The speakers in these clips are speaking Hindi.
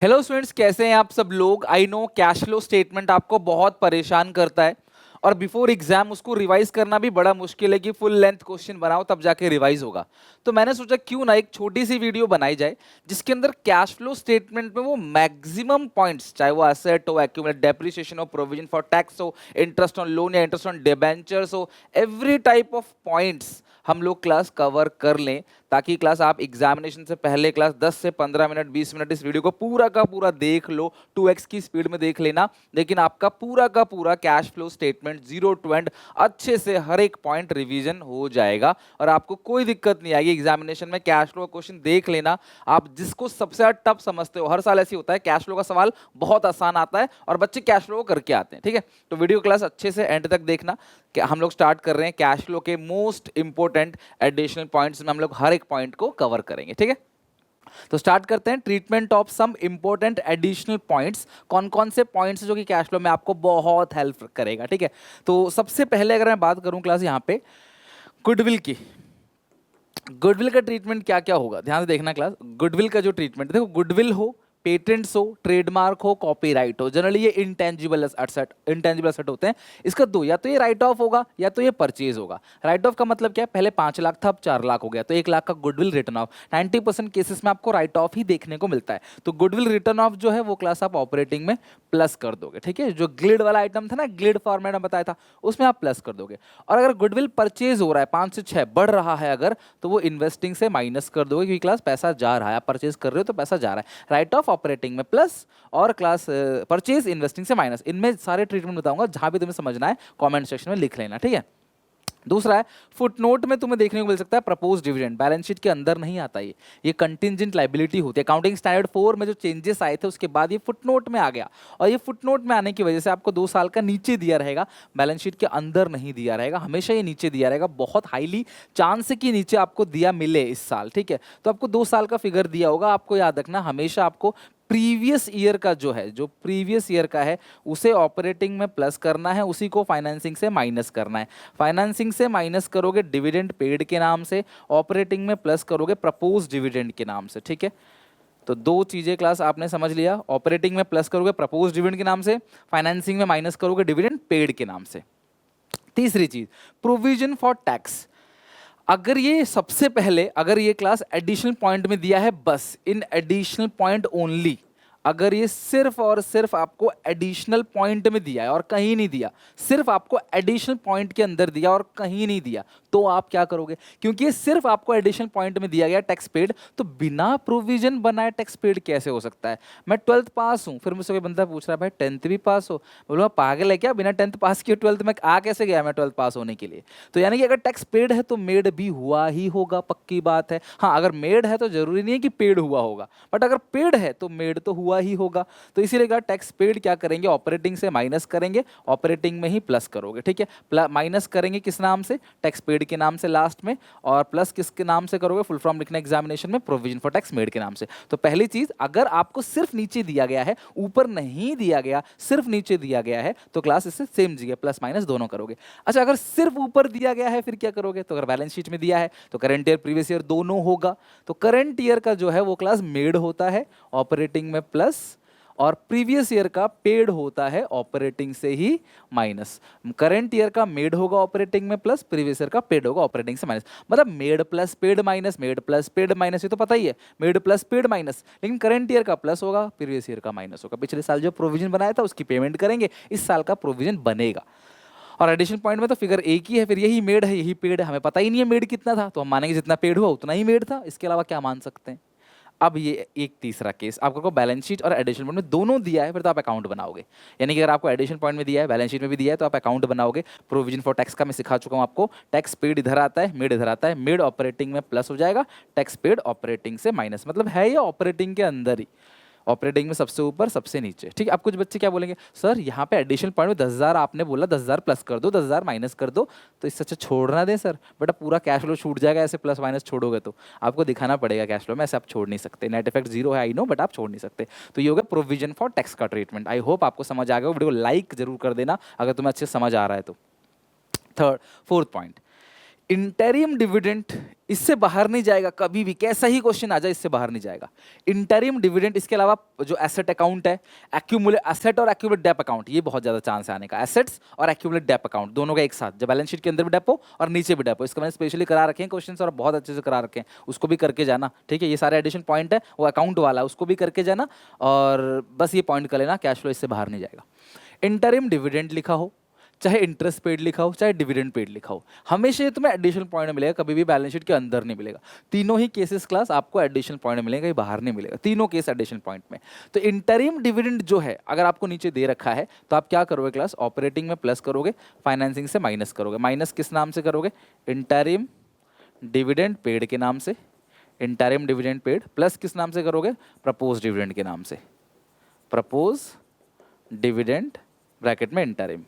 हेलो स्टूडेंट्स, कैसे हैं आप सब लोग। I know cash flow statement आपको बहुत परेशान करता है और बिफोर एग्जाम उसको रिवाइज करना भी बड़ा मुश्किल है कि फुल लेंथ क्वेश्चन बनाओ तब जाके रिवाइज होगा। तो मैंने सोचा क्यों ना एक छोटी सी वीडियो बनाई जाए जिसके अंदर कैश फ्लो स्टेटमेंट में वो मैक्सिमम पॉइंट्स, चाहे वो एसेट हो, एक्यूमुलेट डेप्रिसिएशन हो, प्रोविजन फॉर टैक्स हो, इंटरेस्ट ऑन लोन या इंटरेस्ट ऑन डिबेंचर्स हो, एवरी टाइप ऑफ पॉइंट्स हम लोग क्लास कवर कर लें, ताकि क्लास आप एग्जामिनेशन से पहले क्लास 10 से 15 मिनट 20 मिनट इस वीडियो को पूरा का पूरा देख लो। 2x की स्पीड में देख लेना, लेकिन आपका पूरा का पूरा cash flow statement zero to end अच्छे से हर एक पॉइंट रिवीजन हो जाएगा और आपको कोई दिक्कत नहीं आएगी। एग्जामिनेशन में कैश फ्लो का क्वेश्चन देख लेना, आप जिसको सबसे ज्यादा टफ समझते हो। हर साल ऐसी होता है, कैश फ्लो का सवाल बहुत आसान आता है और बच्चे कैश फ्लो करके आते हैं। ठीक है, तो वीडियो क्लास अच्छे से एंड तक देखना। हम लोग स्टार्ट कर रहे हैं कैश फ्लो के मोस्ट इंपोर्टेंट एडिशनल पॉइंट्स में हम लोग हर एक पॉइंट को कवर करेंगे। ठीक है, तो स्टार्ट करते हैं। Treatment of some important additional points. कौन कौन से पॉइंट्स जो कि कैश फ्लो में आपको बहुत हेल्प करेगा। ठीक है, तो सबसे पहले अगर मैं बात करूं क्लास यहाँ पे गुडविल की, गुडविल का ट्रीटमेंट क्या क्या होगा ध्यान से देखना क्लास। गुडविल का जो ट्रीटमेंट, देखो गुडविल हो, पेटेंट्स हो, ट्रेडमार्क हो, कॉपीराइट हो, जनरली ये इंटेंजिबल एसेट होते हैं। इसका दो, या तो ये राइट ऑफ होगा या तो ये परचेज होगा। राइट ऑफ का मतलब क्या है, पहले 5 लाख था अब 4 लाख हो गया, तो 1 लाख का गुडविल रिटर्न ऑफ। 90% केसेस में आपको राइट ऑफ ही देखने को मिलता है। तो गुडविल रिटर्न ऑफ जो है वो क्लास आप ऑपरेटिंग में प्लस कर दोगे। ठीक है, जो ग्लिड वाला आइटम था ना, ग्लिड फॉर्मेट में बताया था, उसमें आप प्लस कर दोगे। और अगर गुडविल परचेज हो रहा है 5 से 6 बढ़ रहा है अगर, तो वो इन्वेस्टिंग से माइनस कर दोगे, क्योंकि क्लास पैसा जा रहा है, आप परचेज कर रहे हो तो पैसा जा रहा है। राइट ऑफ ऑपरेटिंग में प्लस और क्लास परचेज इन्वेस्टिंग से माइनस। इनमें सारे ट्रीटमेंट बताऊंगा, जहां भी तुम्हें समझना है कमेंट सेक्शन में लिख लेना। ठीक है, दूसरा है फुटनोट में तुम्हें देखने को मिल सकता है प्रपोज डिविडेंड। बैलेंस शीट के अंदर नहीं आता ये कंटिंजेंट लाइबिलिटी होती है। अकाउंटिंग स्टैंडर्ड 4 में जो चेंजेस आए थे उसके बाद ये फुटनोट में आ गया, और ये फुटनोट में आने की वजह से आपको 2 साल का नीचे दिया रहेगा, बैलेंस शीट के अंदर नहीं दिया रहेगा। हमेशा ये नीचे दिया रहेगा, बहुत हाईली चांस है कि नीचे आपको दिया मिले इस साल। ठीक है, तो आपको 2 साल का फिगर दिया होगा, आपको याद रखना हमेशा आपको प्रीवियस ईयर का जो है, जो प्रीवियस ईयर का है उसे ऑपरेटिंग में प्लस करना है, उसी को फाइनेंसिंग से माइनस करना है। फाइनेंसिंग से माइनस करोगे डिविडेंड पेड के नाम से, ऑपरेटिंग में प्लस करोगे प्रपोज डिविडेंड के नाम से। ठीक है, तो दो चीजें क्लास आपने समझ लिया। ऑपरेटिंग में प्लस करोगे प्रपोज डिविडेंड के नाम से, फाइनेंसिंग में माइनस करोगे डिविडेंड पेड के नाम से। तीसरी चीज, प्रोविजन फॉर टैक्स। अगर ये सबसे पहले, अगर ये क्लास एडिशनल पॉइंट में दिया है, बस इन एडिशनल पॉइंट ओनली, अगर ये सिर्फ और सिर्फ आपको एडिशनल पॉइंट में दिया है और कहीं नहीं दिया, सिर्फ आपको एडिशनल पॉइंट के अंदर दिया और कहीं नहीं दिया, तो आप क्या करोगे? क्योंकि ये सिर्फ आपको एडिशनल पॉइंट में दिया गया टैक्स पेड, तो बिना प्रोविजन बनाए टैक्स पेड कैसे हो सकता है? मैं 12th पास हूं, फिर मुझसे कोई बंदा पूछ रहा है भाई 10th भी पास हो, बोलूँगा पागल है क्या, बिना 10th पास किए 12th में आ कैसे गया मैं 12th पास होने के लिए? तो यानी कि अगर टैक्स पेड है तो मेड भी हुआ ही होगा, पक्की बात है। हाँ, अगर मेड है तो जरूरी नहीं है कि पेड हुआ होगा, बट अगर पेड है तो मेड तो हुआ ही होगा। तो इसीलिए टैक्स पेड क्या करेंगे, ऑपरेटिंग से माइनस करेंगे, ऑपरेटिंग में ही प्लस करोगे। ठीक है, माइनस करेंगे किस नाम से, टैक्स पेड के नाम से लास्ट में, और प्लस किसके नाम से करोगे, फुल फॉर्म लिखना एग्जामिनेशन में, प्रोविजन फॉर टैक्स मेड के नाम से। तो पहली चीज, अगर आपको सिर्फ नीचे दिया गया है, ऊपर नहीं दिया गया, सिर्फ नीचे दिया गया है, तो क्लास इससे सेम जगह प्लस माइनस दोनों करोगे। अच्छा, अगर सिर्फ ऊपर दिया गया है फिर क्या करोगे? तो अगर बैलेंस शीट में दिया है तो करंट ईयर प्रीवियस ईयर दोनों होगा, तो करंट ईयर का जो है वो क्लास मेड होता है ऑपरेटिंग में प्लस, और प्रीवियस ईयर का पेड होता है ऑपरेटिंग से ही माइनस। करंट ईयर का मेड होगा ऑपरेटिंग में प्लस, प्रीवियस ईयर का पेड होगा ऑपरेटिंग से माइनस। मतलब made plus paid minus, made plus paid minus, ये तो पता ही है, मेड प्लस पेड माइनस। लेकिन करंट ईयर का प्लस होगा, प्रीवियस ईयर का माइनस होगा। पिछले साल जो प्रोविजन बनाया था उसकी पेमेंट करेंगे, इस साल का प्रोविजन बनेगा। और एडिशनल पॉइंट में तो फिगर एक ही है, फिर यही मेड है यही पेड है, हमें पता ही नहीं है मेड कितना था, तो हम मानेंगे जितना पेड हुआ उतना ही मेड था, इसके अलावा क्या मान सकते हैं? अब ये एक तीसरा केस, आपको बैलेंस शीट और एडिशनल पॉइंट में दोनों दिया है, फिर तो आप अकाउंट बनाओगे। यानी कि अगर आपको एडिशनल पॉइंट में दिया है, बैलेंस शीट में भी दिया है, तो आप अकाउंट बनाओगे। प्रोविजन फॉर टैक्स का मैं सिखा चुका हूं आपको, टैक्स पेड इधर आता है, मेड इधर आता है, मेड ऑपरेटिंग में प्लस हो जाएगा, टैक्स पेड ऑपरेटिंग से माइनस। मतलब है ये ऑपरेटिंग के अंदर ही, ऑपरेटिंग में सबसे ऊपर सबसे नीचे। ठीक है, अब कुछ बच्चे क्या बोलेंगे, सर यहाँ पे एडिशनल पॉइंट में 10,000 आपने बोला, 10,000 प्लस कर दो, 10,000 माइनस कर दो, तो इससे अच्छा छोड़ना दें सर, बेटा पूरा कैश फ्लो छूट जाएगा ऐसे प्लस माइनस छोड़ोगे तो। आपको दिखाना पड़ेगा कैश फ्लो में, ऐसे आप छोड़ नहीं सकते। नेट इफेक्ट जीरो है आई नो, बट आप छोड़ नहीं सकते। तो ये हो गया प्रोविजन फॉर टैक्स का ट्रीटमेंट। आई होप आपको समझ आ गया, वीडियो को लाइक जरूर कर देना अगर तुम्हें अच्छे से समझ आ रहा है तो। Third fourth point, interim dividend इससे बाहर नहीं जाएगा कभी भी, कैसा ही क्वेश्चन आ जाए इससे बाहर नहीं जाएगा। इंटरिम डिविडेंड, इसके अलावा जो एसेट अकाउंट है, एक्यूमुलेट एसेट और एक्यूमुलेट डेप अकाउंट, ये बहुत ज्यादा चांस है आने का। एसेट्स और एक्यूमुलेट डेप अकाउंट दोनों का एक साथ, जब बैलेंस शीट के अंदर भी डेप हो और नीचे भी डेप हो, इसका मैंने स्पेशली करा रखे हैं क्वेश्चन और बहुत अच्छे से करा रखे हैं, उसको भी करके जाना, ठीक है। ये सारे एडिशन पॉइंट है वो अकाउंट वाला, उसको भी करके जाना और बस ये पॉइंट कर लेना, कैश फ्लो इससे बाहर नहीं जाएगा। इंटरिम डिविडेंड लिखा हो, चाहे इंटरेस्ट पेड लिखा हो, चाहे डिविडेंड पेड लिखा हो, हमेशा ये तुम्हें एडिशनल पॉइंट मिलेगा, कभी भी बैलेंस शीट के अंदर नहीं मिलेगा। तीनों ही केसेस क्लास आपको एडिशनल पॉइंट मिलेगा, कहीं बाहर नहीं मिलेगा, तीनों केस एडिशनल पॉइंट में। तो इंटरिम डिविडेंड जो है अगर आपको नीचे दे रखा है तो आप क्या करोगे क्लास, ऑपरेटिंग में प्लस करोगे, फाइनेंसिंग से माइनस करोगे। माइनस किस नाम से करोगे, इंटरिम डिविडेंड पेड के नाम से, इंटरिम डिविडेंड पेड, प्लस किस नाम से करोगे, प्रपोज डिविडेंड के नाम से, प्रपोज डिविडेंड ब्रैकेट में इंटरिम।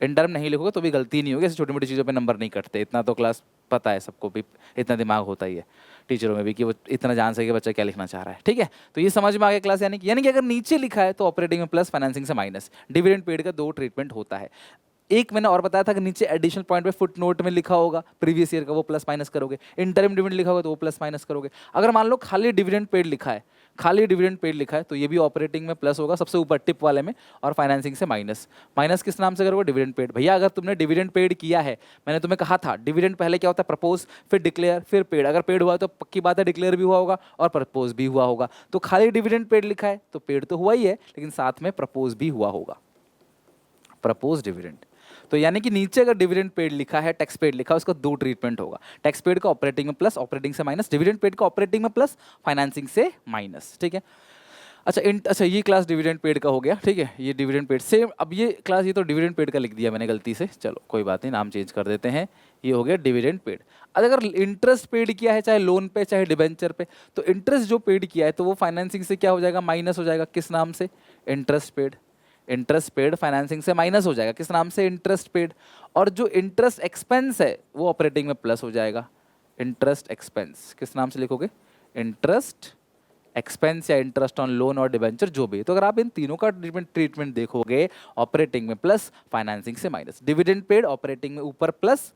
इंटर्म नहीं लिखोगे तो भी गलती नहीं होगी, ऐसी छोटी मोटी चीज़ों पे नंबर नहीं कटते, इतना तो क्लास पता है सबको भी, इतना दिमाग होता ही है टीचरों में भी कि वो इतना जान सके बच्चा क्या लिखना चाह रहा है, ठीक है। तो ये समझ में आ गया क्लास, यानी कि अगर नीचे लिखा है तो ऑपरेटिंग में प्लस, फाइनेंसिंग से माइनस। डिविडेंड पेड का दो ट्रीटमेंट होता है, एक मैंने और बताया था कि नीचे एडिशनल पॉइंट पे फुट नोट में लिखा होगा प्रीवियस ईयर का, वो प्लस माइनस करोगे। इंटरिम डिविडेंड लिखा होगा तो वो प्लस माइनस करोगे। अगर मान लो खाली डिविडेंड पेड लिखा है, खाली डिविडेंड पेड लिखा है तो ये भी ऑपरेटिंग में प्लस होगा सबसे ऊपर टिप वाले में, और फाइनेंसिंग से माइनस। माइनस किस नाम से करोगे, डिविडेंड पेड। भैया अगर तुमने डिविडेंड पेड किया है, मैंने तुम्हें कहा था डिविडेंड पहले क्या होता है, प्रपोज, फिर डिक्लेयर, फिर पेड। अगर पेड हुआ तो पक्की बात है डिक्लेयर भी हुआ होगा और प्रपोज भी हुआ होगा। तो खाली डिविडेंड पेड लिखा है तो पेड तो हुआ ही है, लेकिन साथ में प्रपोज भी हुआ होगा, प्रपोज डिविडेंड। तो यानी कि नीचे अगर डिविडेंड पेड लिखा है, टैक्स पेड लिखा है, उसका दो ट्रीटमेंट होगा, टैक्स पेड का ऑपरेटिंग में प्लस, ऑपरेटिंग से माइनस, डिविडेंड पेड का ऑपरेटिंग में प्लस, फाइनेंसिंग से माइनस, ठीक है। अच्छा ये क्लास डिविडेंड पेड का हो गया, ठीक है, ये डिविडेंड पेड सेम। अब ये क्लास, ये तो डिविडेंड पेड का लिख दिया मैंने गलती से, चलो कोई बात नहीं, नाम चेंज कर देते हैं, ये हो गया डिविडेंड पेड। अगर इंटरेस्ट पेड किया है, चाहे लोन पे चाहे डिबेंचर पे, तो इंटरेस्ट जो पेड किया है तो वो फाइनेंसिंग से क्या हो जाएगा, माइनस हो जाएगा। किस नाम से, interest paid. Interest paid financing से माइनस हो जाएगा, किस नाम से, इंटरेस्ट पेड। और जो इंटरेस्ट एक्सपेंस है वो ऑपरेटिंग में प्लस हो जाएगा, इंटरेस्ट एक्सपेंस। किस नाम से लिखोगे, इंटरेस्ट एक्सपेंस या इंटरेस्ट ऑन लोन और डिबेंचर, जो भी। तो अगर आप इन तीनों का ट्रीटमेंट देखोगे, ऑपरेटिंग में प्लस, फाइनेंसिंग से माइनस। डिविडेंड पेड ऑपरेटिंग में ऊपर प्लस,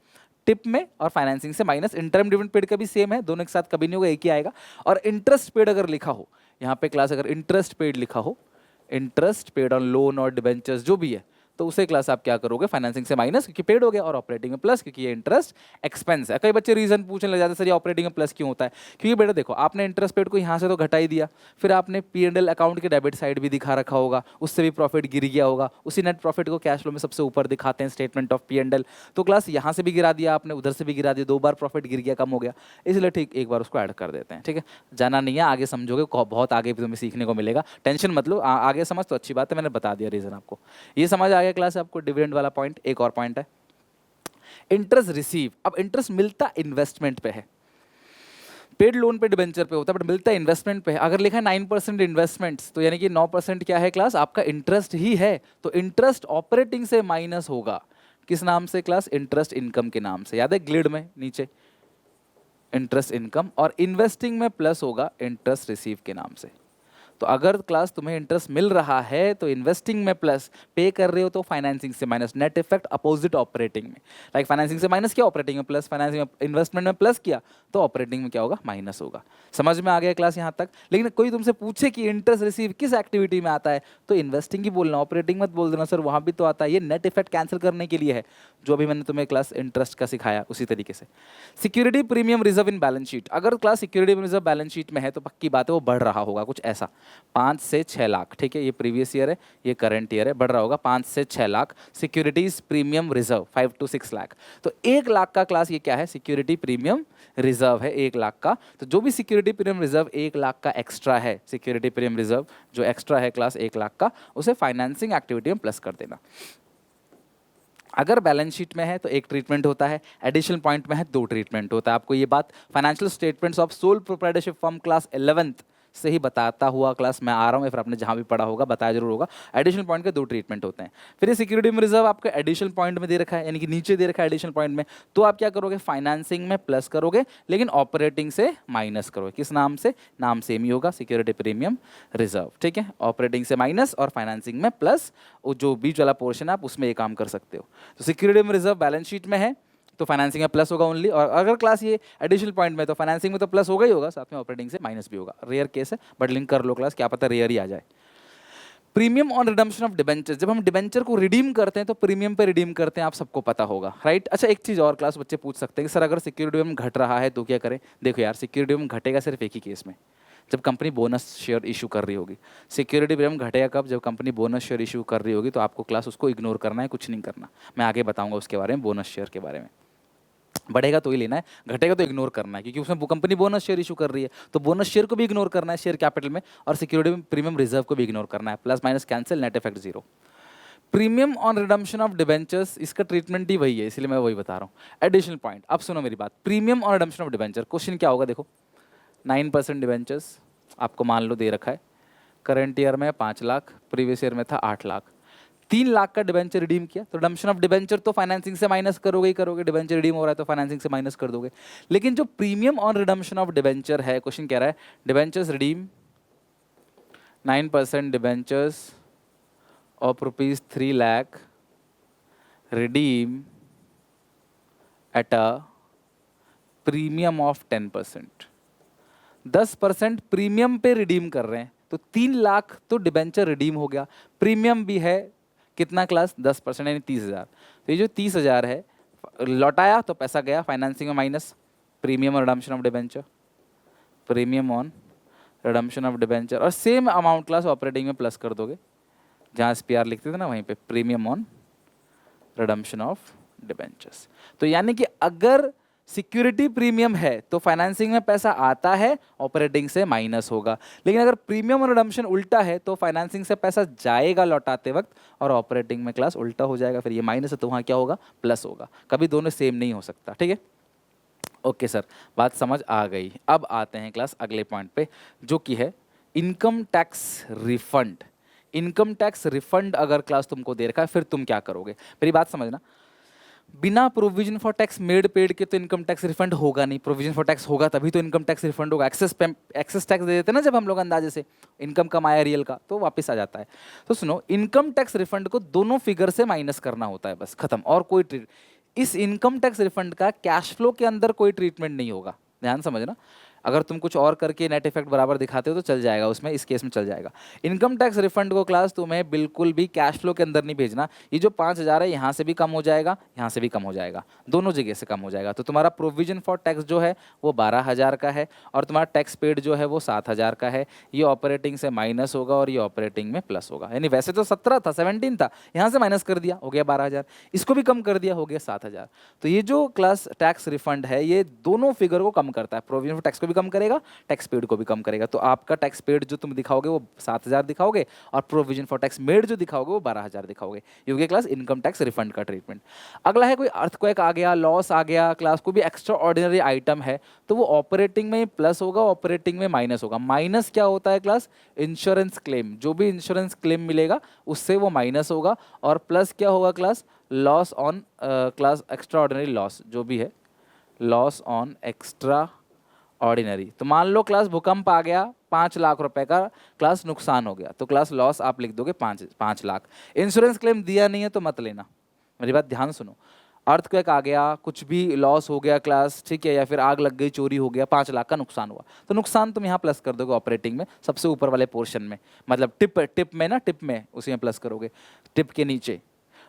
टिप में और फाइनेंसिंग से माइनस। इंटरम डिविडेंड पेड का भी सेम है, दोनों के साथ कभी नहीं होगा, एक ही आएगा। और इंटरेस्ट पेड अगर लिखा हो यहाँ पे क्लास, अगर इंटरेस्ट पेड लिखा हो, इंटरेस्ट पेड ऑन लोन और डिबेंचर्स जो भी है, तो उसे क्लास आप क्या करोगे, फाइनेंसिंग से माइनस क्योंकि पेड हो गया, और ऑपरेटिंग में प्लस क्योंकि ये इंटरेस्ट एक्सपेंस है। कई बच्चे रीजन पूछने लग जाते हैं, सर ये ऑपरेटिंग में प्लस क्यों होता है। क्योंकि बेटा देखो, आपने इंटरेस्ट पेड को यहाँ से तो घटा ही दिया, फिर आपने P&L अकाउंट के डेबिट साइड भी दिखा रखा होगा, उससे भी प्रॉफिट गिर गया होगा। उसी नेट प्रॉफिट को कैश फ्लो में सबसे ऊपर दिखाते हैं, स्टेटमेंट ऑफ P&L। तो क्लास यहाँ से भी गिरा दिया आपने, उधर से भी गिरा दिया, दो बार प्रॉफिट गिर गया, कम हो गया, इसलिए ठीक एक बार उसको ऐड कर देते हैं, ठीक है। जाना नहीं है, आगे समझोगे, बहुत आगे भी तुम्हें सीखने को मिलेगा, टेंशन मत लो, आगे समझ तो अच्छी बात है, मैंने बता दिया रीजन आपको। ये समझ आ गया क्लास आपको डिविडेंड वाला पॉइंट। एक और पॉइंट है इंटरेस्ट रिसीव। अब इंटरेस्ट मिलता इन्वेस्टमेंट पे है, पेड लोन पे डिबेंचर पे होता है, बट मिलता है इन्वेस्टमेंट पे है। अगर लिखा है 9% इन्वेस्टमेंट्स, तो यानी कि 9% क्या है क्लास, आपका इंटरेस्ट ही है। तो इंटरेस्ट ऑपरेटिंग से माइनस होगा, किस नाम से क्लास, इंटरेस्ट इनकम के नाम से। याद है ग्लिड में नीचे इंटरेस्ट इनकम, और इन्वेस्टिंग में प्लस होगा इंटरेस्ट रिसीव के नाम से। तो अगर क्लास तुम्हें इंटरेस्ट मिल रहा है तो इन्वेस्टिंग में प्लस, पे कर रहे हो तो फाइनेंसिंग से minus, net effect opposite operating में। लाइक फाइनेंसिंग से माइनस किया, ऑपरेटिंग में प्लस, फाइनेंसिंग में इन्वेस्टमेंट में प्लस किया तो ऑपरेटिंग में क्या होगा, माइनस होगा। समझ में आ गया क्लास यहाँ तक। लेकिन कोई तुमसे पूछे कि इंटरेस्ट रिसीव किस एक्टिविटी में आता है, तो इन्वेस्टिंग ही बोलना, ऑपरेटिंग मत बोल देना सर वहाँ भी तो आता है। ये नेट इफेक्ट कैंसिल करने के लिए है, जो अभी मैंने तुम्हें क्लास इंटरेस्ट का सिखाया उसी तरीके से। Security premium reserve in balance sheet, अगर class security reserve balance sheet में है तो पक्की बात है वो बढ़ रहा होगा, कुछ ऐसा 5 से 6 लाख, ठीक है। ये प्रीवियस ईयर है, ये करंट ईयर है, बढ़ रहा होगा 5 से 6 lakh. Securities premium reserve 5 to 6 lakh, तो 1 लाख का क्लास ये क्या है, सिक्योरिटी प्रीमियम रिजर्व है 1 लाख का। तो जो भी सिक्योरिटी प्रीमियम रिजर्व 1 लाख का एक्स्ट्रा है, सिक्योरिटी प्रीमियम रिजर्व जो एक्स्ट्रा है क्लास 1 लाख का, उसे फाइनेंसिंग एक्टिविटी में प्लस कर देना। अगर बैलेंस शीट में है तो एक ट्रीटमेंट होता है, एडिशनल पॉइंट में है दो ट्रीटमेंट होता है। आपको ये बात financial statements of sole proprietorship firm class 11th से ही बताता हुआ क्लास मैं आ रहा हूँ, या फिर आपने जहाँ भी पढ़ा होगा बताया जरूर होगा। एडिशनल पॉइंट के दो ट्रीटमेंट होते हैं। फिर ये सिक्योरिटी में रिजर्व आपको एडिशनल पॉइंट में दे रखा है, यानी कि नीचे दे रखा है एडिशनल पॉइंट में, तो आप क्या करोगे, फाइनेंसिंग में प्लस करोगे, लेकिन ऑपरेटिंग से माइनस करोगे। किस नाम से, नाम सेम ही होगा, सिक्योरिटी प्रीमियम रिजर्व, ठीक है। ऑपरेटिंग से माइनस और फाइनेंसिंग में प्लस, वो जो बीच वाला पोर्शन है आप उसमें ये काम कर सकते हो। तो सिक्योरिटी में रिजर्व बैलेंस शीट में है, तो फाइनेंसिंग में प्लस होगा ओनली, और अगर क्लास ये एडिशनल पॉइंट में तो फाइनेंसिंग में तो प्लस होगा ही होगा, साथ में ऑपरेटिंग से माइनस भी होगा। रेयर केस है बट लिंक कर लो क्लास, क्या पता रेयर ही आ जाए। Premium on redemption of debenture, जब हम डिबेंचर को रिडीम करते हैं तो प्रीमियम पे रिडीम करते हैं, आप सबको पता होगा राइट। अच्छा एक चीज और क्लास बच्चे पूछ सकते हैं कि सर अगर सिक्योरिटी में घट रहा है तो क्या करें। देखो यार सिक्योरिटी में घटेगा सिर्फ एक ही केस में, जब कंपनी बोनस शेयर इशू कर रही होगी। सिक्योरिटी प्रीमियम घटेगा कब, जब कंपनी बोनस शेयर इशू कर रही होगी, तो आपको क्लास उसको इग्नोर करना है, कुछ नहीं करना। मैं आगे बताऊंगा उसके बारे में, बोनस शेयर के बारे में। बढ़ेगा तो ही लेना है, घटेगा तो इग्नोर करना है, क्योंकि उसमें कंपनी बोनस शेयर इशू कर रही है, तो बोनस शेयर को भी इग्नोर करना है शेयर कैपिटल में, और सिक्योरिटी प्रीमियम रिजर्व को भी इग्नोर करना है। Plus minus cancel, net effect zero. Premium on redemption of debentures, इसका ट्रीटमेंट ही वही है, इसलिए मैं वही बता रहा हूँ। एडिशनल पॉइंट, अब सुनो मेरी बात। Premium on redemption of debenture, question क्या होगा देखो। 9% डिबेंचर्स आपको मान लो दे रखा है, करंट ईयर में 5 लाख, प्रीवियस ईयर में था 8 लाख, 3 लाख का डिबेंचर रिडीम किया, तो रिडम्पशन ऑफ डिबेंचर तो फाइनेंसिंग से माइनस करोगे ही करोगे, डिबेंचर रिडीम हो रहा है तो फाइनेंसिंग से माइनस कर दोगे। लेकिन जो premium on redemption of debenture है, क्वेश्चन कह रहा है debentures redeem 9% debentures of ₹3 lakh redeem at a premium of 10%। 10% premium पे रिडीम कर रहे हैं, तो 3 लाख तो डिबेंचर रिडीम हो गया, प्रीमियम भी है कितना क्लास 10%, यानी 30,000। तो ये जो 30,000 है लौटाया तो पैसा गया फाइनेंसिंग में माइनस, प्रीमियम और redemption of debenture, premium on redemption of debenture, और सेम अमाउंट क्लास ऑपरेटिंग में प्लस कर दोगे, जहाँ SPR लिखते थे ना वहीं पे, premium on redemption of debentures. तो यानी कि अगर सिक्योरिटी प्रीमियम है तो फाइनेंसिंग में पैसा आता है, ऑपरेटिंग से माइनस होगा। लेकिन अगर प्रीमियम और रिडम्पशन उल्टा है तो फाइनेंसिंग से पैसा जाएगा लौटाते वक्त, और ऑपरेटिंग में क्लास उल्टा हो जाएगा, फिर ये माइनस है तो वहाँ क्या होगा, प्लस होगा। कभी दोनों सेम नहीं हो सकता, ठीक है। ओके सर, बात समझ आ गई। अब आते हैं क्लास अगले पॉइंट पे, जो कि है income tax refund. Income tax refund अगर क्लास तुमको दे रखा है, फिर तुम क्या करोगे। मेरी बात समझना, बिना provision for tax made paid के तो इनकम टैक्स रिफंड होगा नहीं। प्रोविजन फॉर टैक्स होगा तभी तो इनकम टैक्स रिफंड होगा। एक्सेस टैक्स दे देते हैं ना जब हम लोग अंदाजे से, इनकम कमाया रियल का, तो वापस आ जाता है। तो सुनो, इनकम टैक्स रिफंड को दोनों फिगर से माइनस करना होता है, बस खत्म। और कोई इस इनकम टैक्स रिफंड का कैश फ्लो के अंदर कोई ट्रीटमेंट नहीं होगा, ध्यान समझना। अगर तुम कुछ और करके नेट इफेक्ट बराबर दिखाते हो तो चल जाएगा उसमें, इस केस में चल जाएगा। इनकम टैक्स रिफंड को क्लास तुम्हें बिल्कुल भी कैश फ्लो के अंदर नहीं भेजना। ये जो 5,000 है यहाँ से भी कम हो जाएगा, यहाँ से भी कम हो जाएगा, दोनों जगह से कम हो जाएगा। तो तुम्हारा प्रोविजन फॉर टैक्स जो है वो 12,000 का है, और तुम्हारा टैक्स पेड जो है वो 7,000 का है। ये ऑपरेटिंग से माइनस होगा और ये ऑपरेटिंग में प्लस होगा। यानी वैसे तो 17 था, 17 था, यहाँ से माइनस कर दिया, हो गया 12,000, इसको भी कम कर दिया, हो गया 7,000। तो ये जो क्लास टैक्स रिफंड है ये दोनों फिगर को कम करता है, प्रोविजन फॉर टैक्स को भी कम करेगा, टैक्स पेड को भी कम करेगा। तो आपका टैक्स पेड जो तुम दिखाओगे वो 7,000 दिखाओगे, और प्रोविजन फॉर टैक्स मेड जो दिखाओगे वो 12,000 दिखाओगे। ये हो गया क्लास इनकम टैक्स रिफंड का ट्रीटमेंट। अगला है कोई अर्थक्वेक आ गया, लॉस आ गया, क्लास को भी एक्स्ट्रा ऑर्डिनरी आइटम है, तो वो ऑपरेटिंग में प्लस होगा, ऑपरेटिंग में माइनस होगा। माइनस क्या होता है क्लास, इंश्योरेंस क्लेम, जो भी इंश्योरेंस क्लेम मिलेगा उससे वो माइनस होगा। और प्लस क्या होगा class, loss on class extra ordinary loss, जो भी है लॉस ऑन एक्स्ट्रा ऑर्डिनरी। तो मान लो क्लास भूकंप आ गया, 5 लाख रुपए का क्लास नुकसान हो गया, तो क्लास लॉस आप लिख दोगे 5 लाख। इंश्योरेंस क्लेम दिया नहीं है तो मत लेना, मेरी बात ध्यान सुनो। अर्थक्वेक आ गया, कुछ भी लॉस हो गया क्लास, ठीक है, या फिर आग लग गई, चोरी हो गया, 5 लाख का नुकसान हुआ, तो नुकसान तुम यहाँ प्लस कर दोगे ऑपरेटिंग में, सबसे ऊपर वाले पोर्शन में, मतलब टिप में उसी में प्लस करोगे, टिप के नीचे।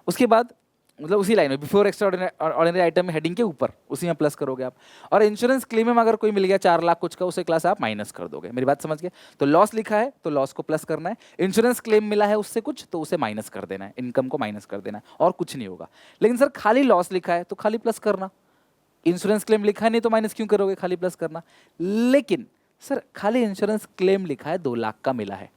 उसके बाद मतलब उसी लाइन में before extra ordinary item heading के ऊपर उसी में प्लस करोगे आप। और इंश्योरेंस क्लेम में अगर कोई मिल गया 4 लाख कुछ का, उसे क्लास आप माइनस कर दोगे। मेरी बात समझ गए। तो लॉस लिखा है तो लॉस को प्लस करना है, इंश्योरेंस क्लेम मिला है उससे कुछ तो उसे माइनस कर देना है, इनकम को माइनस कर देना है, और कुछ नहीं होगा। लेकिन सर खाली लॉस लिखा है तो खाली प्लस करना, इंश्योरेंस क्लेम लिखा नहीं तो माइनस क्यों करोगे, खाली प्लस करना। लेकिन सर खाली इंश्योरेंस क्लेम लिखा है 2 लाख का मिला है,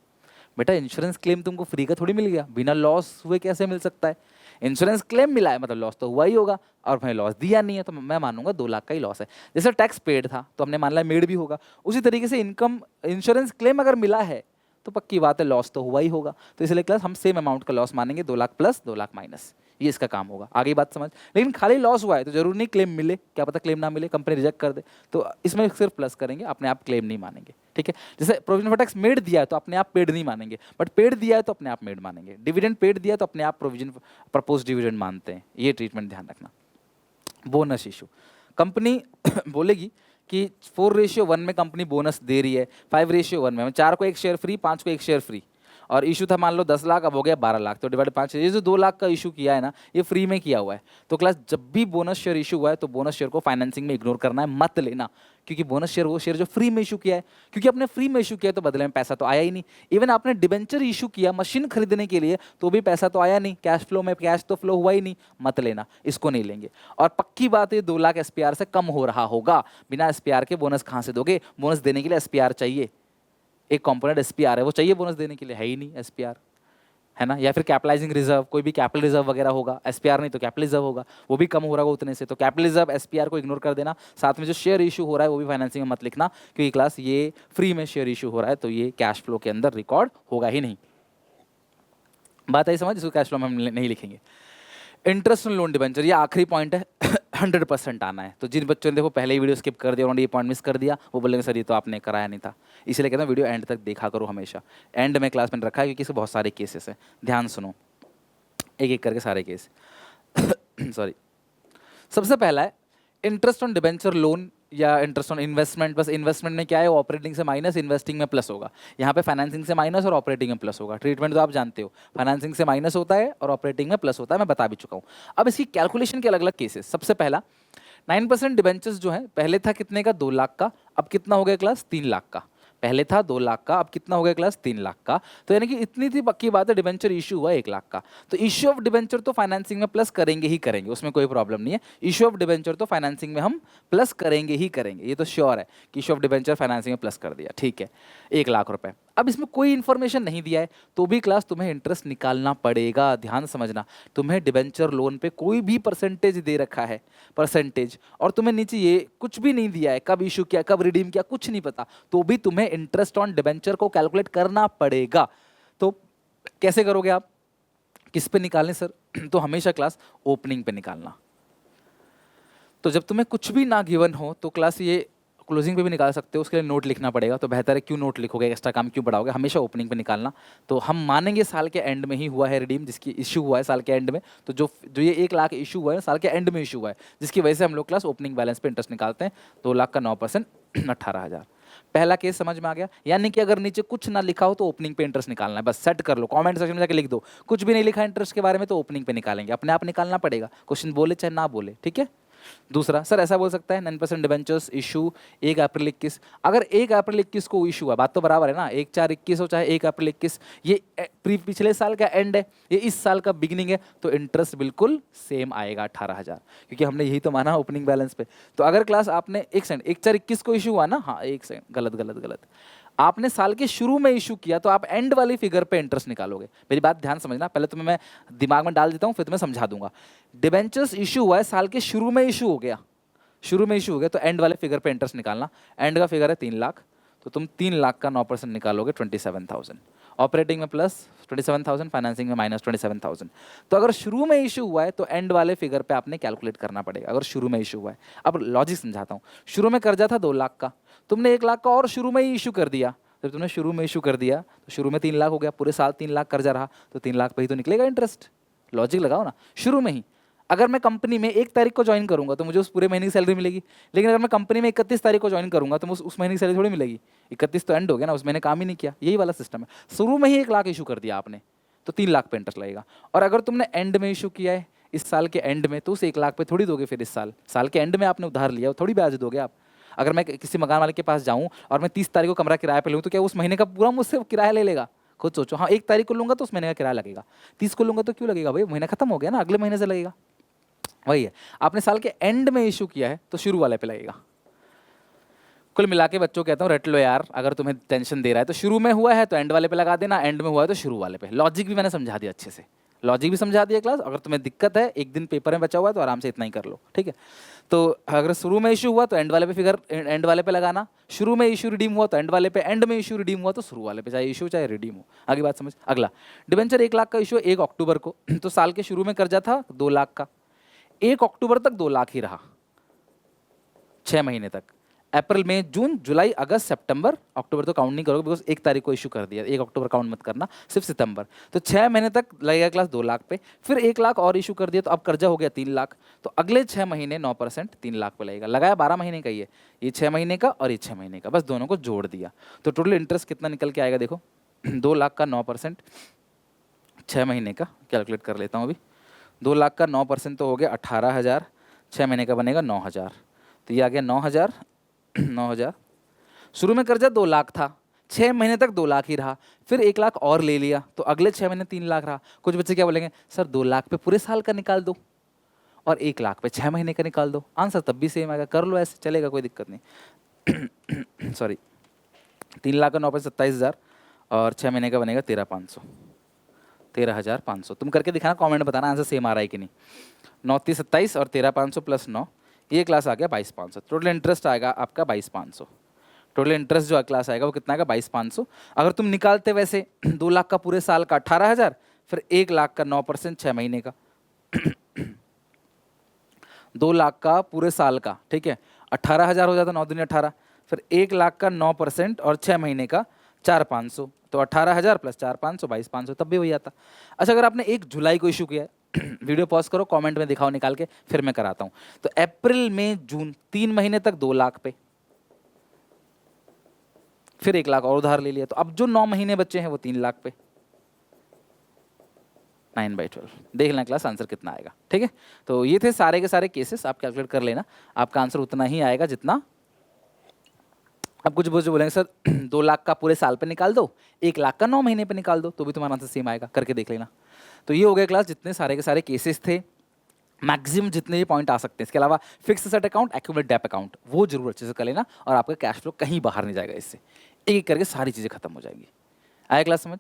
बेटा इंश्योरेंस क्लेम तुमको फ्री का थोड़ी मिल गया, बिना लॉस हुए कैसे मिल सकता है। इंश्योरेंस क्लेम मिला है मतलब लॉस तो हुआ ही होगा, और मैं लॉस दिया नहीं है तो मैं मानूंगा 2 लाख का ही लॉस है। जैसे टैक्स पेड था तो हमने मान लिया मेड भी होगा, उसी तरीके से इनकम इंश्योरेंस क्लेम अगर मिला है तो पक्की बात है लॉस तो हुआ ही होगा। तो इसलिए क्लास हम सेम अमाउंट का लॉस मानेंगे, 2 लाख प्लस 2 लाख माइनस, ये इसका काम होगा। आगे बात समझ। लेकिन खाली लॉस हुआ है तो जरूर नहीं क्लेम मिले, क्या पता क्लेम ना मिले, कंपनी रिजेक्ट कर दे, तो इसमें सिर्फ प्लस करेंगे, अपने आप क्लेम नहीं मानेंगे, ठीक है। जैसे प्रोविजन फॉर टैक्स मेड दिया है तो अपने आप पेड नहीं मानेंगे, बट पेड दिया है तो अपने आप मेड मानेंगे। डिविडेंड पेड दिया है तो अपने आप प्रोविजन प्रपोज डिविडेंड मानते हैं, ये ट्रीटमेंट ध्यान रखना। बोनस इशू, कंपनी बोलेगी कि 4:1 में कंपनी बोनस दे रही है, 5:1 में, 4 को एक शेयर फ्री, 5 को एक शेयर फ्री, और इशू था मान लो 10 लाख, अब हो गया 12 लाख, तो डिवाइड 5, ये जो 2 लाख का इशू किया है ना, ये फ्री में किया हुआ है। तो क्लास जब भी बोनस शेयर इशू हुआ है तो बोनस शेयर को फाइनेंसिंग में इग्नोर करना है, मत लेना, क्योंकि बोनस शेयर वो शेयर जो फ्री में इशू किया है, क्योंकि आपने फ्री में इशू किया तो बदले में पैसा तो आया ही नहीं। इवन आपने डिबेंचर इशू किया मशीन खरीदने के लिए तो भी पैसा तो आया नहीं, कैश फ्लो में कैश तो फ्लो हुआ ही नहीं, मत लेना, इसको नहीं लेंगे। और पक्की बात है 2 लाख एसपीआर से कम हो रहा होगा, बिना एसपीआर के बोनस कहाँ से दोगे? बोनस देने के लिए एसपीआर चाहिए, एक कंपोनेंट एसपीआर है वो चाहिए बोनस देने के लिए, है ही नहीं एसपीआर, है ना। या फिर कैपिटलाइजिंग रिजर्व, कोई भी कैपिटल रिजर्व वगैरह होगा, एसपीआर नहीं तो कैपिटल रिजर्व होगा, वो भी कम हो रहा होगा उतने से, तो कैपिटल रिजर्व एसपीआर को इग्नोर कर देना। साथ में जो शेयर इशू हो रहा है वो भी फाइनेंसिंग में मत लिखना, क्योंकि क्लास ये फ्री में शेयर इशू हो रहा है तो ये कैश फ्लो के अंदर रिकॉर्ड होगा ही नहीं। बात आई समझ, इसको कैश फ्लो में हम नहीं लिखेंगे। इंटरेस्ट ऑन लोन डिबेंचर, ये आखिरी पॉइंट है, 100% आना है। तो जिन बच्चों ने देखो पहले ही वीडियो स्किप कर दिया, उन्होंने ये पॉइंट मिस कर दिया, वो बोलेंगे सर ये तो आपने कराया नहीं था। इसलिए कहता हूँ वीडियो एंड तक देखा करो हमेशा, एंड में क्लास में रखा है क्योंकि इसके बहुत सारे केसेस हैं, ध्यान सुनो एक एक करके सारे केस। सॉरी, सबसे पहला है इंटरेस्ट ऑन डिबेंचर लोन या इंटरेस्ट ऑन इन्वेस्टमेंट। बस इन्वेस्टमेंट में क्या है, ऑपरेटिंग से माइनस, इन्वेस्टिंग में प्लस होगा। यहाँ पे फाइनेंसिंग से माइनस और ऑपरेटिंग में प्लस होगा। ट्रीटमेंट तो आप जानते हो, फाइनेंसिंग से माइनस होता है और ऑपरेटिंग में प्लस होता है, मैं बता भी चुका हूँ। अब इसकी कैलकुलेशन के अलग अलग केसेस। सबसे पहला 9% डिबेंचर्स जो है, पहले था कितने का, 2 लाख का, अब कितना हो गया क्लास, 3 लाख का। पहले था 2 लाख का, अब कितना हो गया क्लास, 3 लाख का। तो यानी कि इतनी थी पक्की बात है, डिबेंचर इशू हुआ 1 लाख का। तो इशू ऑफ डिबेंचर तो फाइनेंसिंग में प्लस करेंगे ही करेंगे, उसमें कोई प्रॉब्लम नहीं है। इशू ऑफ डिबेंचर तो फाइनेंसिंग में हम प्लस करेंगे ही करेंगे, ये तो श्योर है कि इशू ऑफ डिबेंचर फाइनेंसिंग में प्लस कर दिया, ठीक है, 1 लाख रुपए। अब इसमें कोई इन्फॉर्मेशन नहीं दिया है तो भी क्लास तुम्हें इंटरेस्ट निकालना पड़ेगा। ध्यान समझना, तुम्हें डिबेंचर लोन पे कोई भी परसेंटेज दे रखा है, परसेंटेज, और तुम्हें नीचे ये कुछ भी नहीं दिया है, कब इशू किया, कब रिडीम किया, कुछ नहीं पता, तो भी तुम्हें इंटरेस्ट ऑन डिबेंचर को कैलकुलेट करना पड़ेगा। तो कैसे करोगे आप, किस पे निकालने सर? तो हमेशा क्लास ओपनिंग पे निकालना। तो जब तुम्हें कुछ भी ना गिवन हो तो क्लास ये क्लोजिंग पे भी निकाल सकते हो, उसके लिए नोट लिखना पड़ेगा। तो बेहतर है, क्यों नोट लिखोगे, एक्स्ट्रा काम क्यों बढ़ाओगे, हमेशा ओपनिंग पे निकालना। तो हम मानेंगे साल के एंड में ही हुआ है रिडीम, जिसकी इशू हुआ है साल के एंड में। तो जो ये 1 लाख इशू हुआ है साल के एंड में इशू हुआ है, जिसकी वजह से हम लोग क्लास ओपनिंग बैलेंस पे इंटरेस्ट निकालते हैं। 2 लाख का 9% 18,000। पहला केस समझ में आ गया। यानी कि अगर नीचे कुछ ना लिखा हो तो ओपनिंग पे इंटरेस्ट निकालना है, बस सेट कर लो, कमेंट सेक्शन में जाके लिख दो, कुछ भी नहीं लिखा इंटरेस्ट के बारे में तो ओपनिंग पे निकालेंगे, अपने आप निकालना पड़ेगा, क्वेश्चन बोले चाहे ना बोले, ठीक है। दूसरा, सर ऐसा बोल सकता है 9% डिबेंचर्स इशू 1 अप्रैल 21, अगर 1 अप्रैल 21 को इशू हुआ, बात तो बराबर है ना, 1/4/21 हो चाहे 1 अप्रैल 21, ये पिछले साल का एंड है, ये इस साल का बिगिनिंग है, तो इंटरेस्ट बिल्कुल सेम आएगा 18,000, क्योंकि हमने यही तो माना ओपनिंग बैलेंस पे। तो अगर क्लास आपने 1/4/21 को इशू हुआ ना, हाँ 1 सेकंड, गलत गलत गलत, आपने साल के शुरू में इशू किया तो आप एंड वाली फिगर पे इंटरेस्ट निकालोगे। मेरी बात ध्यान समझना, पहले तुम्हें मैं दिमाग में डाल देता हूँ फिर तुम्हें समझा दूंगा। डिबेंचर्स इशू हुआ है, साल के शुरू में इशू हो गया, शुरू में इशू हो गया, तो एंड वाले फिगर पे इंटरेस्ट निकालना। एंड का फिगर है 3 लाख, तो तुम 3 लाख का 9% निकालोगे 27,000। ऑपरेटिंग में प्लस 27,000, फाइनेंसिंग में माइनस 27,000। तो अगर शुरू में इशू हुआ है तो एंड वाले फिगर पे आपने कैलकुलेट करना पड़ेगा, अगर शुरू में इशू हुआ है। अब लॉजिक समझाता हूँ। शुरू में कर्जा था 2 लाख का, तुमने 1 लाख का और शुरू में ही इशू कर दिया। जब तुमने शुरू में इशू कर दिया तो शुरू में 3 लाख हो गया, पूरे साल 3 लाख कर्जा रहा, तो 3 लाख पे ही तो निकलेगा इंटरेस्ट। लॉजिक लगाओ ना, शुरू में ही। अगर मैं कंपनी में 1 तारीख को ज्वाइन करूंगा तो मुझे उस पूरे महीने की सैलरी मिलेगी, लेकिन अगर मैं कंपनी में 31 तारीख को ज्वाइन करूंगा तो मुझे उस महीने की सैलरी थोड़ी मिलेगी। 31 तो एंड हो गया ना, उस महीने काम ही नहीं किया। यही वाला सिस्टम है। शुरू में ही 1 लाख इशू कर दिया आपने तो 3 लाख पे इंटरेस्ट लगेगा। और अगर तुमने एंड में इशू किया है, इस साल के एंड में, तो उस 1 लाख पे थोड़ी दोगे फिर। इस साल के एंड में आपने उधार लिया, थोड़ी ब्याज दोगे आप। अगर मैं किसी मकान वाले के पास जाऊं और मैं 30 तारीख को कमरा किराया पे लूँ तो क्या उस महीने का पूरा मुझसे किराया ले लेगा? खुद सोचो। हाँ, 1 तारीख को लूंगा तो उस महीने का किराया लगेगा, 30 को लूंगा तो क्यों लगेगा भाई, महीना खत्म हो गया ना, अगले महीने से लगेगा। वही है, आपने साल के एंड में इशू किया है तो शुरू वाले पे लगेगा। कुल मिला के बच्चों कहता हूँ रट लो यार, अगर तुम्हें टेंशन दे रहा है तो शुरू में हुआ है तो एंड वाले पे लगा देना, एंड में हुआ है तो शुरू वाले पे। लॉजिक भी मैंने समझा दिया अच्छे से, लॉजिक भी समझा दिया क्लास। अगर तुम्हें दिक्कत है, एक दिन पेपर में बचा हुआ है तो आराम से इतना ही कर लो, ठीक है। तो अगर शुरू में इशू हुआ तो एंड वाले पे फिगर एंड वाले पे लगाना, शुरू में इशू रिडीम हुआ तो एंड वाले पे, एंड में इशू रिडीम हुआ तो शुरू वाले पे, चाहे इशू चाहे रिडीम हो। आगे बात समझ। अगला, डिबेंचर 1 लाख का इशू 1 अक्टूबर को, तो साल के शुरू में कर्जा था 2 लाख का, 1 अक्टूबर तक 2 लाख ही रहा, 6 महीने तक। अप्रैल मई जून जुलाई अगस्त सितंबर अक्टूबर तो काउंट नहीं करोगे बिकॉज 1 तारीख को इशू कर दिया, 1 अक्टूबर काउंट मत करना, सिर्फ सितंबर। तो 6 महीने तक लगेगा क्लास 2 लाख पे, फिर 1 लाख और इशू कर दिया तो अब कर्जा हो गया 3 लाख। तो अगले 6 महीने 9% 3 लाख पे लगेगा, लगाया 12 महीने का ही है, ये 6 महीने का और ये 6 महीने का, बस दोनों को जोड़ दिया। तो टोटल इंटरेस्ट कितना निकल के आएगा देखो 2 लाख का 9% 6 महीने का, कैलकुलेट कर लेता हूँ अभी। 2 लाख का 9% तो हो गया 18,000, 6 महीने का बनेगा 9,000, तो ये आ गया 9,000 9,000। शुरू में कर्जा 2 लाख था, 6 महीने तक 2 लाख ही रहा, फिर 1 लाख और ले लिया तो अगले 6 महीने 3 लाख रहा। कुछ बच्चे क्या बोलेंगे, सर 2 लाख पे पूरे साल का निकाल दो और 1 लाख पे 6 महीने का निकाल दो, आंसर तब भी सेम आएगा, कर लो ऐसे चलेगा, कोई दिक्कत नहीं। सॉरी, 3 लाख का 9 27,000 और 6 महीने का बनेगा 13,500, 13,500। तुम करके दिखाना, कमेंट बताना आंसर सेम आ रहा है कि नहीं। 9 30 27 और 13,500 प्लस 9, ये क्लास आ गया 22,500। टोटल इंटरेस्ट आएगा आपका 22,500। टोटल इंटरेस्ट जो क्लास आएगा वो कितना आएगा 22,500। अगर तुम निकालते वैसे 2 लाख का पूरे साल का 18,000, फिर 1 लाख का 9% 6 महीने का 2 लाख का पूरे साल का, ठीक है, 18,000 हो जाता, 9 दूनी 18, फिर 1 लाख का 9% और 6 महीने का 4,500, तो 18,000 प्लस 4,500 22,500, तब भी वही आता। अच्छा, अगर आपने 1 जुलाई को इशू किया है वीडियो पॉज करो, कमेंट में दिखाओ निकाल के, फिर मैं कराता हूं। तो अप्रैल मई जून 3 महीने तक 2 लाख पे, फिर 1 लाख और उधार ले लिया, तो अब जो 9 महीने बच्चे हैं वो 3 लाख पे। 9/12 देख लेना क्लास, आंसर कितना आएगा, ठीक है। तो ये थे सारे के सारे केसेस, आप कैलकुलेट कर लेना, आपका आंसर उतना ही आएगा जितना। अब कुछ बच्चे बोलेंगे सर 2 लाख का पूरे साल पे निकाल दो, 1 लाख का 9 महीने पे निकाल दो, तो भी तुम्हारा आंसर सेम आएगा, करके देख लेना। तो ये हो गया क्लास, जितने सारे के सारे केसेस थे, मैक्सिमम जितने भी पॉइंट आ सकते हैं। इसके अलावा fix asset account, accumulate dep account, वो जरूर अच्छे से कर लेना, और आपका कैश फ्लो कहीं बाहर नहीं जाएगा इससे, एक एक करके सारी चीज़ें खत्म हो जाएंगी। आया क्लास समझ?